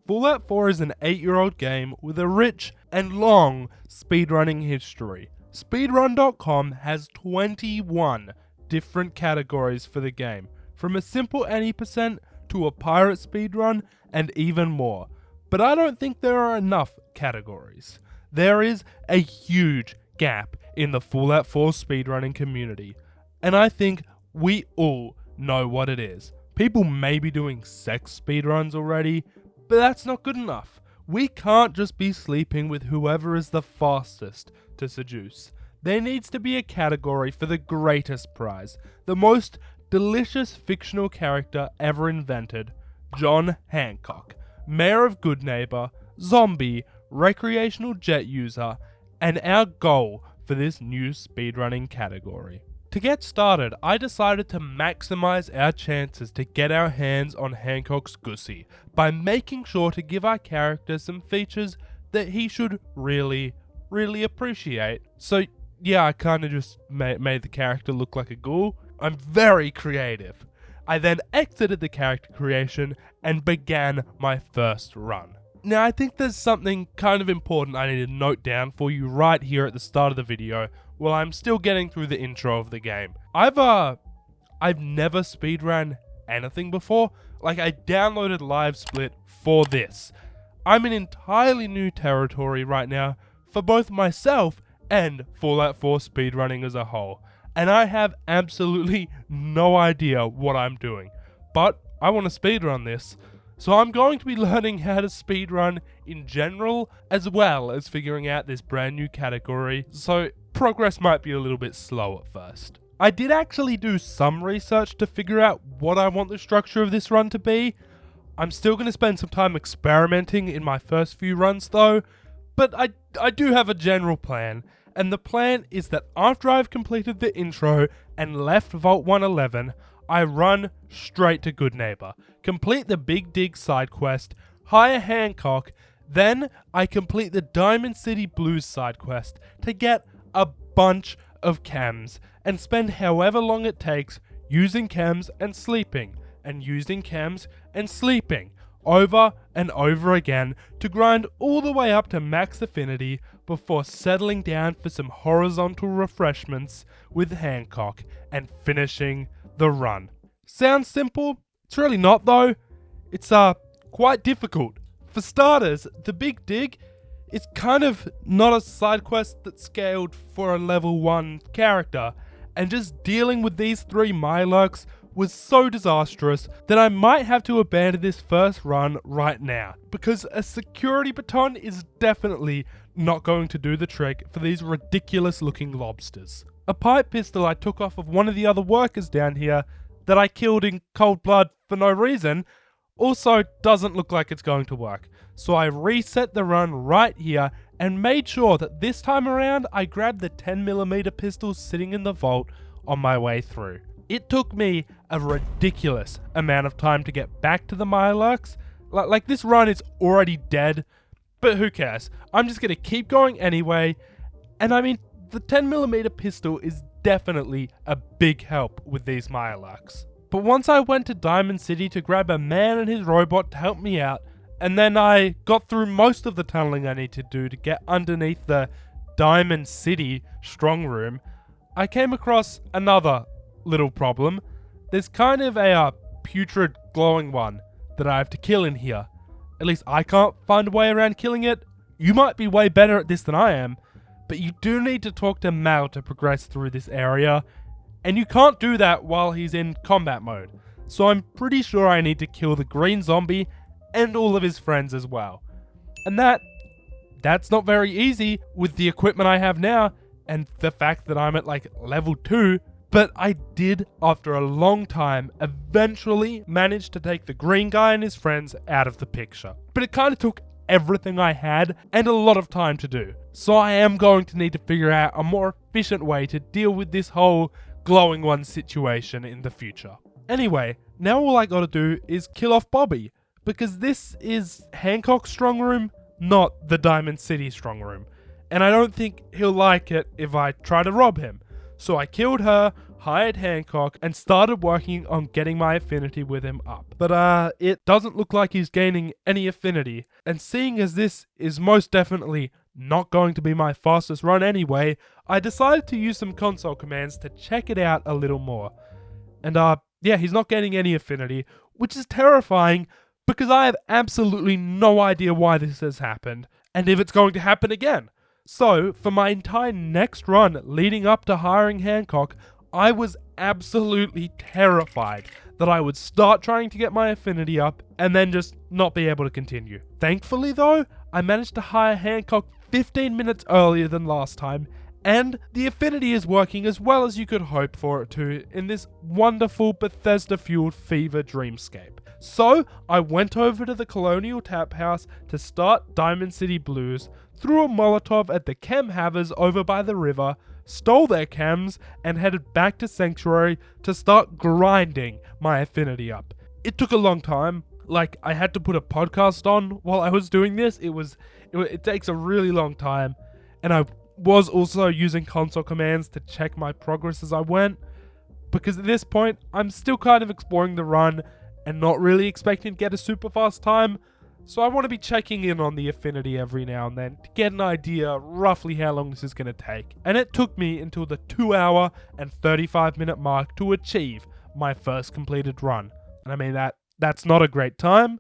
Fallout 4 is an 8-year-old game with a rich and long speedrunning history. Speedrun.com has 21 different categories for the game, from a simple any percent to a pirate speedrun and even more. But I don't think there are enough categories. There is a huge gap in the Fallout 4 speedrunning community, and I think we all know what it is. People may be doing sex speedruns already, but that's not good enough. We can't just be sleeping with whoever is the fastest to seduce. There needs to be a category for the greatest prize, the most delicious fictional character ever invented, John Hancock, mayor of Goodneighbour, zombie, recreational jet user, and our goal for this new speedrunning category. To get started, I decided to maximize our chances to get our hands on Hancock's Gussie by making sure to give our character some features that he should really appreciate. So yeah, I kind of just made the character look like a ghoul. I'm very creative. I then exited the character creation and began my first run. Now I think there's something kind of important I need to note down for you right here at the start of the video while I'm still getting through the intro of the game. I've never speedrun anything before. Like, I downloaded LiveSplit for this. I'm in entirely new territory right now for both myself and Fallout 4 speedrunning as a whole, and I have absolutely no idea what I'm doing, but I want to speedrun this, so I'm going to be learning how to speedrun in general, as well as figuring out this brand new category, so progress might be a little bit slow at first. I did actually do some research to figure out what I want the structure of this run to be. I'm still going to spend some time experimenting in my first few runs though, but I do have a general plan. And the plan is that after I've completed the intro and left Vault 111, I run straight to Goodneighbour, complete the Big Dig side quest, hire Hancock, then I complete the Diamond City Blues side quest to get a bunch of chems and spend however long it takes using chems and sleeping, and using chems and sleeping, over and over again to grind all the way up to max affinity before settling down for some horizontal refreshments with Hancock and finishing the run. Sounds simple? It's really not though. It's quite difficult. For starters, the Big Dig is kind of not a side quest that's scaled for a level 1 character, and just dealing with these 3 Mirelurks was so disastrous that I might have to abandon this first run right now, because a security baton is definitely not going to do the trick for these ridiculous looking lobsters. A pipe pistol I took off of one of the other workers down here that I killed in cold blood for no reason also doesn't look like it's going to work. So I reset the run right here and made sure that this time around I grabbed the 10mm pistol sitting in the vault on my way through. It took me a ridiculous amount of time to get back to the Mirelurks. Like this run is already dead, but who cares? I'm just going to keep going anyway. And I mean, the 10mm pistol is definitely a big help with these Mirelurks. But once I went to Diamond City to grab a man and his robot to help me out, and then I got through most of the tunneling I need to do to get underneath the Diamond City strong room, I came across another little problem. There's kind of a putrid glowing one that I have to kill in here. At least I can't find a way around killing it. You might be way better at this than I am, but you do need to talk to Mal to progress through this area, and you can't do that while he's in combat mode. So I'm pretty sure I need to kill the green zombie and all of his friends as well. And that's not very easy with the equipment I have now and the fact that I'm at like level 2. But I did, after a long time, eventually manage to take the green guy and his friends out of the picture. But it kind of took everything I had and a lot of time to do. So I am going to need to figure out a more efficient way to deal with this whole glowing one situation in the future. Anyway, now all I gotta do is kill off Bobby, because this is Hancock's strong room, not the Diamond City strong room. And I don't think he'll like it if I try to rob him. So I killed her, hired Hancock, and started working on getting my affinity with him up. But it doesn't look like he's gaining any affinity, and seeing as this is most definitely not going to be my fastest run anyway, I decided to use some console commands to check it out a little more. And yeah, he's not gaining any affinity, which is terrifying because I have absolutely no idea why this has happened and if it's going to happen again. So, for my entire next run leading up to hiring Hancock, I was absolutely terrified that I would start trying to get my affinity up and then just not be able to continue. Thankfully though, I managed to hire Hancock 15 minutes earlier than last time, and the affinity is working as well as you could hope for it to in this wonderful Bethesda-fueled fever dreamscape. So, I went over to the Colonial Tap House to start Diamond City Blues, threw a Molotov at the chem havers over by the river, stole their chems, and headed back to Sanctuary to start grinding my affinity up. It took a long time. Like, I had to put a podcast on while I was doing this. It takes a really long time, and I was also using console commands to check my progress as I went, because at this point, I'm still kind of exploring the run and not really expecting to get a super fast time, so I want to be checking in on the affinity every now and then to get an idea roughly how long this is going to take. And it took me until the 2 hour and 35 minute mark to achieve my first completed run. And I mean, that's not a great time,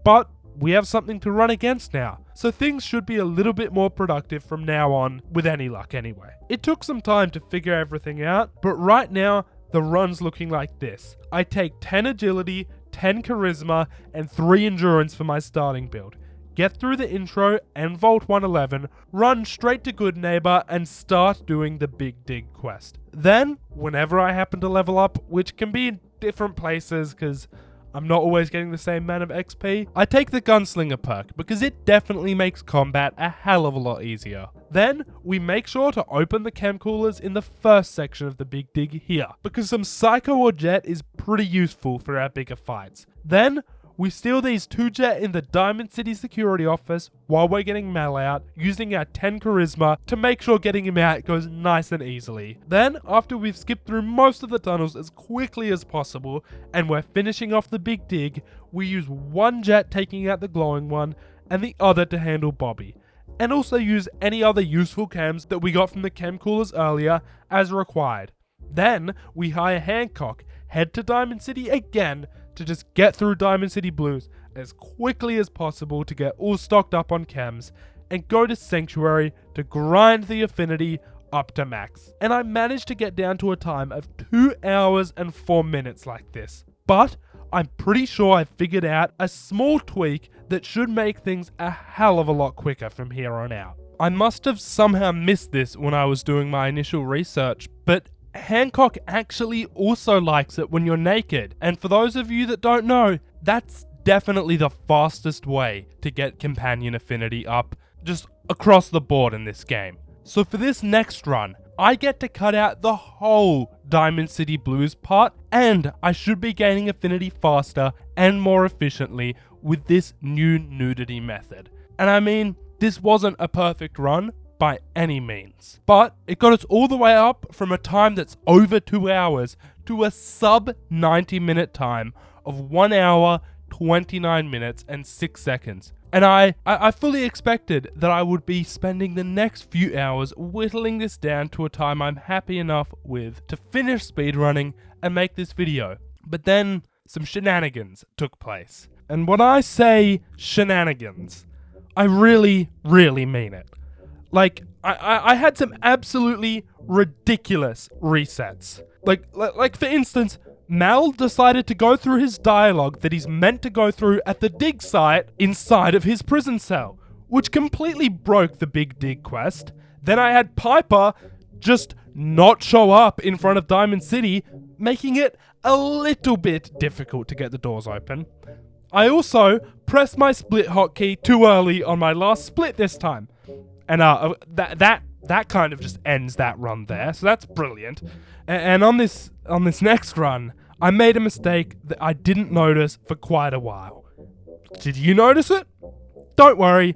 but we have something to run against now, so things should be a little bit more productive from now on, with any luck anyway. It took some time to figure everything out, but right now, the run's looking like this. I take 10 agility, 10 charisma, and 3 endurance for my starting build. Get through the intro and Vault 111, run straight to Goodneighbour, and start doing the Big Dig quest. Then, whenever I happen to level up, which can be in different places because I'm not always getting the same amount of XP, I take the Gunslinger perk because it definitely makes combat a hell of a lot easier. Then, we make sure to open the chem coolers in the first section of the Big Dig here, because some Psycho or Jet is pretty useful for our bigger fights. Then, we steal these 2 Jet in the Diamond City security office while we're getting Mal out, using our 10 charisma to make sure getting him out goes nice and easily. Then, after we've skipped through most of the tunnels as quickly as possible, and we're finishing off the Big Dig, we use 1 Jet taking out the glowing one, and the other to handle Bobby. And also use any other useful chems that we got from the chem coolers earlier as required. Then, we hire Hancock, head to Diamond City again, to just get through Diamond City Blues as quickly as possible to get all stocked up on chems, and go to Sanctuary to grind the affinity up to max. And I managed to get down to a time of 2 hours and 4 minutes like this. But I'm pretty sure I figured out a small tweak that should make things a hell of a lot quicker from here on out. I must have somehow missed this when I was doing my initial research, but Hancock actually also likes it when you're naked, and for those of you that don't know, that's definitely the fastest way to get companion affinity up, just across the board in this game. So for this next run, I get to cut out the whole Diamond City Blues part, and I should be gaining affinity faster and more efficiently with this new nudity method. And I mean, this wasn't a perfect run by any means, but it got us all the way up from a time that's over 2 hours to a sub 90 minute time of 1 hour, 29 minutes and 6 seconds. And I fully expected that I would be spending the next few hours whittling this down to a time I'm happy enough with to finish speedrunning and make this video. But then some shenanigans took place. And when I say shenanigans, I really, really mean it. Like, I had some absolutely ridiculous resets. Like for instance, Mal decided to go through his dialogue that he's meant to go through at the dig site inside of his prison cell, which completely broke the Big Dig quest. Then I had Piper just not show up in front of Diamond City, making it a little bit difficult to get the doors open. I also pressed my split hotkey too early on my last split this time. And that kind of just ends that run there, so that's brilliant. And on this next run, I made a mistake that I didn't notice for quite a while. Did you notice it? Don't worry,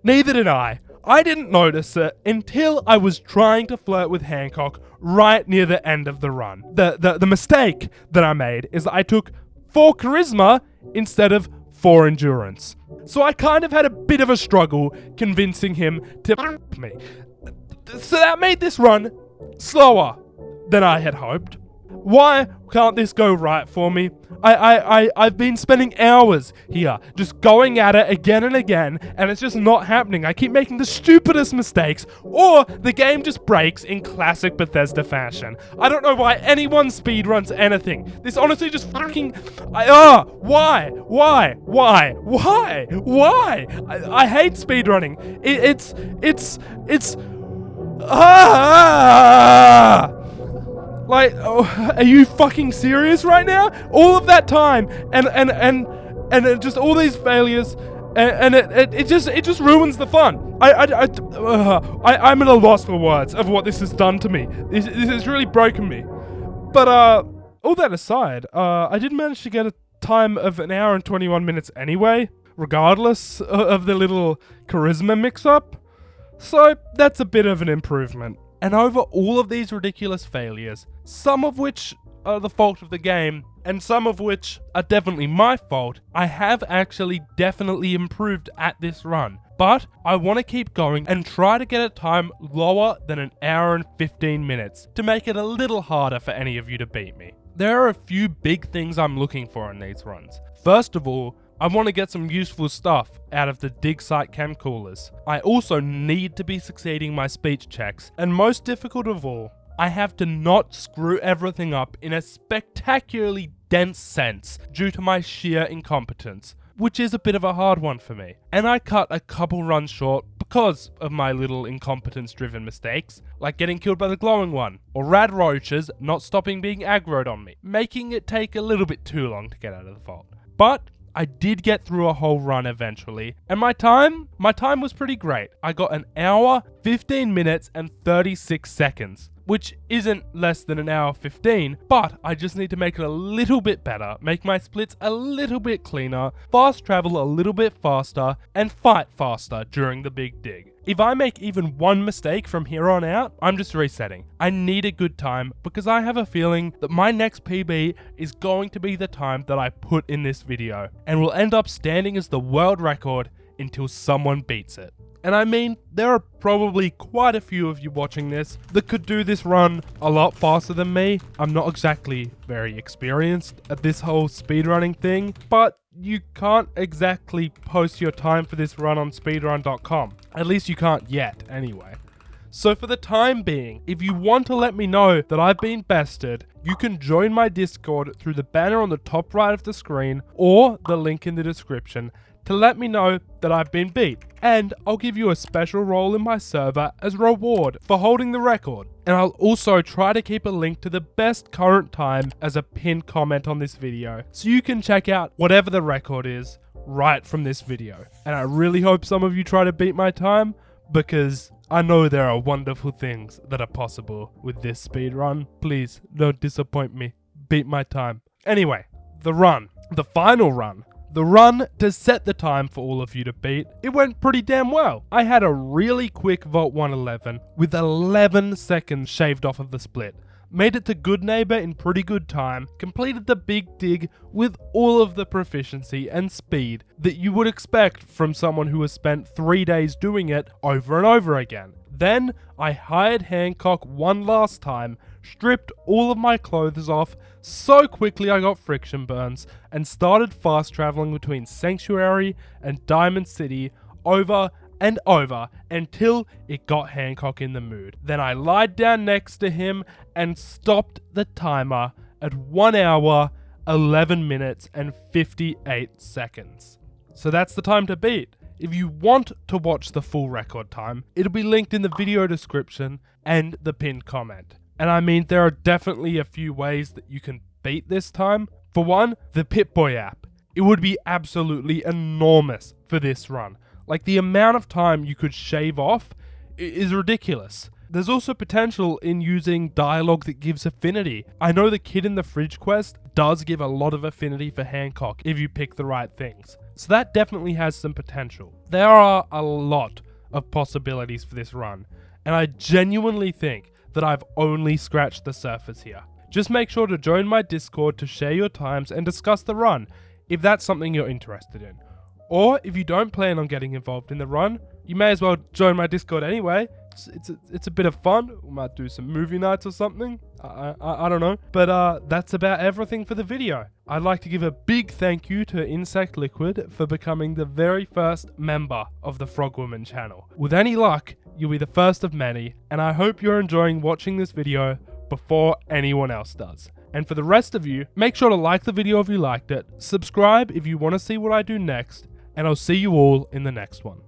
neither did I. I didn't notice it until I was trying to flirt with Hancock right near the end of the run. The mistake that I made is that I took 4 charisma instead of 4 endurance. So I kind of had a bit of a struggle convincing him to me. So that made this run slower than I had hoped. Why can't this go right for me? I've been spending hours here just going at it again and again, and it's just not happening. I keep making the stupidest mistakes, or the game just breaks in classic Bethesda fashion. I don't know why anyone speedruns anything. This honestly just fucking... Why? I hate speedrunning. It's... Like, are you fucking serious right now? All of that time and just all these failures, and it just ruins the fun. I'm at a loss for words of what this has done to me. This has really broken me. But all that aside, I did manage to get a time of 1 hour and 21 minutes anyway, regardless of the little charisma mix-up. So that's a bit of an improvement. And over all of these ridiculous failures, some of which are the fault of the game, and some of which are definitely my fault, I have actually definitely improved at this run. But I want to keep going and try to get a time lower than 1 hour and 15 minutes to make it a little harder for any of you to beat me. There are a few big things I'm looking for in these runs. First of all, I want to get some useful stuff out of the dig site chem coolers. I also need to be succeeding my speech checks, and most difficult of all, I have to not screw everything up in a spectacularly dense sense due to my sheer incompetence, which is a bit of a hard one for me. And I cut a couple runs short because of my little incompetence-driven mistakes, like getting killed by the glowing one, or rad roaches not stopping being aggroed on me, making it take a little bit too long to get out of the vault. But I did get through a whole run eventually, and my time was pretty great. I got 1 hour, 15 minutes, and 36 seconds, which isn't less than 1 hour 15, but I just need to make it a little bit better, make my splits a little bit cleaner, fast travel a little bit faster, and fight faster during the big dig. If I make even one mistake from here on out, I'm just resetting. I need a good time because I have a feeling that my next PB is going to be the time that I put in this video and will end up standing as the world record until someone beats it. And I mean, there are probably quite a few of you watching this that could do this run a lot faster than me. I'm not exactly very experienced at this whole speedrunning thing, but you can't exactly post your time for this run on speedrun.com. At least you can't yet, anyway. So for the time being, if you want to let me know that I've been bested, you can join my Discord through the banner on the top right of the screen or the link in the description to let me know that I've been beat, and I'll give you a special role in my server as reward for holding the record. And I'll also try to keep a link to the best current time as a pinned comment on this video, so you can check out whatever the record is right from this video. And I really hope some of you try to beat my time, because I know there are wonderful things that are possible with this speedrun. Please don't disappoint me. Beat my time. Anyway, the run. The final run. The run to set the time for all of you to beat, it went pretty damn well. I had a really quick Vault 111 with 11 seconds shaved off of the split. Made it to Goodneighbour in pretty good time, completed the big dig with all of the proficiency and speed that you would expect from someone who has spent 3 days doing it over and over again. Then I hired Hancock one last time, stripped all of my clothes off so quickly I got friction burns, and started fast traveling between Sanctuary and Diamond City over and over until it got Hancock in the mood. Then I lied down next to him and stopped the timer at 1 hour, 11 minutes and 58 seconds. So that's the time to beat. If you want to watch the full record time, it'll be linked in the video description and the pinned comment. And I mean, there are definitely a few ways that you can beat this time. For one, the Pip-Boy app. It would be absolutely enormous for this run. Like, the amount of time you could shave off is ridiculous. There's also potential in using dialogue that gives affinity. I know the Kid in the Fridge quest does give a lot of affinity for Hancock if you pick the right things. So that definitely has some potential. There are a lot of possibilities for this run, and I genuinely think that I've only scratched the surface here. Just make sure to join my Discord to share your times and discuss the run, if that's something you're interested in. Or if you don't plan on getting involved in the run, you may as well join my Discord anyway. It's a bit of fun. We might do some movie nights or something. I don't know. But that's about everything for the video. I'd like to give a big thank you to Insect Liquid for becoming the very first member of the Frogwoman channel. With any luck, you'll be the first of many, and I hope you're enjoying watching this video before anyone else does. And for the rest of you, make sure to like the video if you liked it, subscribe if you want to see what I do next, and I'll see you all in the next one.